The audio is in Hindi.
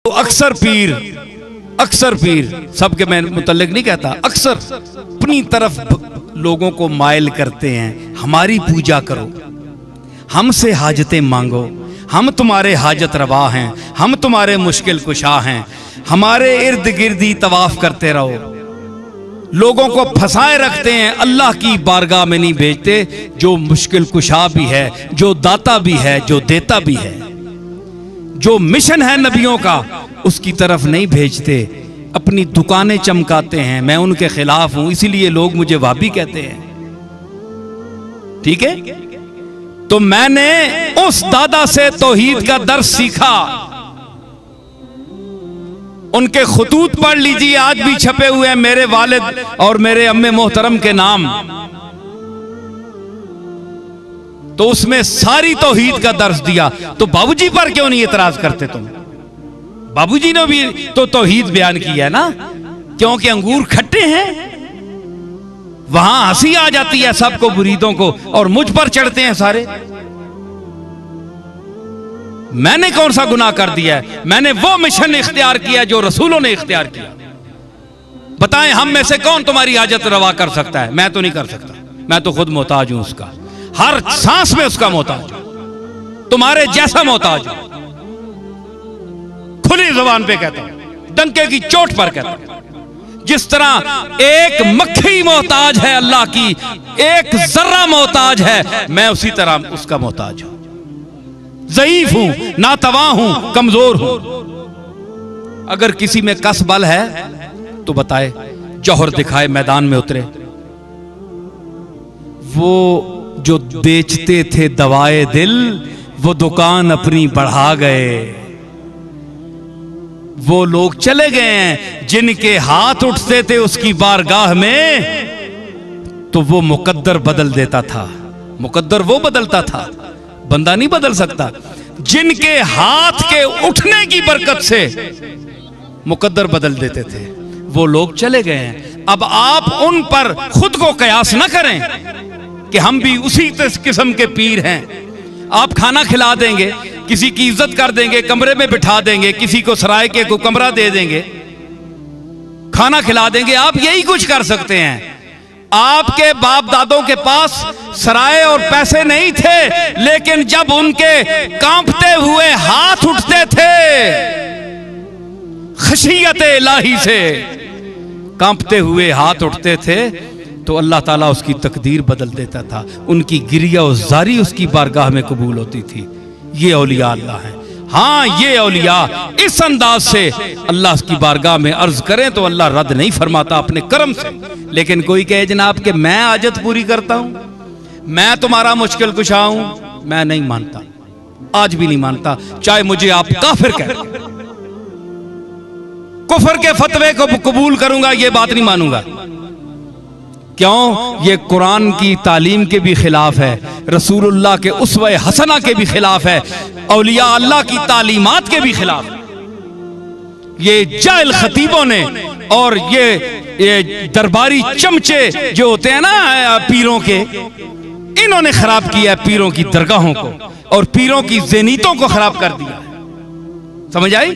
तो अक्सर पीर सबके मैं मुतल्लिक नहीं कहता, अक्सर अपनी तरफ लोगों को माइल करते हैं। हमारी पूजा करो, हमसे हाजतें मांगो, हम तुम्हारे हाजत रवा हैं, हम तुम्हारे मुश्किल कुशा हैं, हमारे इर्द गिर्द ही तवाफ करते रहो। लोगों को फंसाए रखते हैं, अल्लाह की बारगाह में नहीं भेजते। जो मुश्किल कुशा भी है, जो दाता भी है, जो देता भी है, जो मिशन है नबियों का, उसकी तरफ नहीं भेजते। अपनी दुकानें चमकाते हैं। मैं उनके खिलाफ हूं, इसीलिए लोग मुझे वाबी कहते हैं। ठीक है, तो मैंने उस दादा से तौहीद का दर्स सीखा। उनके खुतूत पढ़ लीजिए, आज भी छपे हुए हैं, मेरे वालिद और मेरे अम्मे मोहतरम के नाम। तो उसमें सारी तौहीद का दर्स दिया। तो बाबूजी पर क्यों नहीं इतराज करते तुम? बाबूजी ने भी तो तौहीद बयान किया है ना, क्योंकि अंगूर खट्टे हैं। वहां हंसी आ जाती है सबको, मुरीदों को, और मुझ पर चढ़ते हैं सारे। मैंने कौन सा गुनाह कर दिया है? मैंने वो मिशन इख्तियार किया जो रसूलों ने इख्तियार किया। बताएं, हम में से कौन तुम्हारी हाजत रवा कर सकता है? मैं तो नहीं कर सकता, मैं तो खुद मोहताज हूं उसका, हर सांस में उसका मोहताज हूं, तुम्हारे जैसा मोहताज हूं। खुली जुबान पे कहता हूं, डंके की चोट पर कहता हूं। जिस तरह एक मक्खी मोहताज है अल्लाह की, एक जर्रा मोहताज है, मैं उसी तरह उसका मोहताज हूं। ज़ईफ हूं, नातवा हूं, कमजोर हूं। अगर किसी में कस बल है तो बताए, जौहर दिखाए, मैदान में उतरे। वो जो बेचते थे दवाए दिल, वो दुकान अपनी बढ़ा गए। वो लोग चले गए हैं जिनके हाथ उठते थे उसकी बारगाह में, तो वो मुकद्दर बदल देता था। मुकद्दर वो बदलता था, बंदा नहीं बदल सकता। जिनके हाथ के उठने की बरकत से मुकद्दर बदल देते थे, वो लोग चले गए हैं। अब आप उन पर खुद को कयास ना करें कि हम भी उसी किस्म के पीर हैं। आप खाना खिला देंगे, किसी की इज्जत कर देंगे, कमरे में बिठा देंगे, किसी को सराय के को कमरा दे देंगे, खाना खिला देंगे, आप यही कुछ कर सकते हैं। आपके बाप दादों के पास सराय और पैसे नहीं थे, लेकिन जब उनके कांपते हुए हाथ उठते थे, खशियत इलाही से कांपते हुए हाथ उठते थे, तो अल्लाह ताला उसकी तकदीर बदल देता था। उनकी गिरिया और जारी उसकी बारगाह में कबूल होती थी। ये औलिया अल्लाह है। हाँ, ये औलिया इस अंदाज से अल्लाह की बारगाह में अर्ज करें तो अल्लाह रद्द नहीं फरमाता अपने करम से। लेकिन कोई कहे जनाब कि मैं हाजत पूरी करता हूं, मैं तुम्हारा मुश्किल कुशा हूं, मैं नहीं मानता, आज भी नहीं मानता, चाहे मुझे आप काफिर कहें। कुफर के फतवे को कबूल करूंगा, ये बात नहीं मानूंगा। क्यों? ये कुरान की तालीम के भी खिलाफ है, रसूलुल्लाह के उसवे हसना के भी खिलाफ है, औलिया अल्लाह की तालीमात के भी खिलाफ है। ये जाहिल खतीबों ने और ये दरबारी चमचे जो होते हैं ना पीरों के, इन्होंने खराब किया पीरों की दरगाहों को और पीरों की ज़ेनीतों को खराब कर दिया। समझ आई?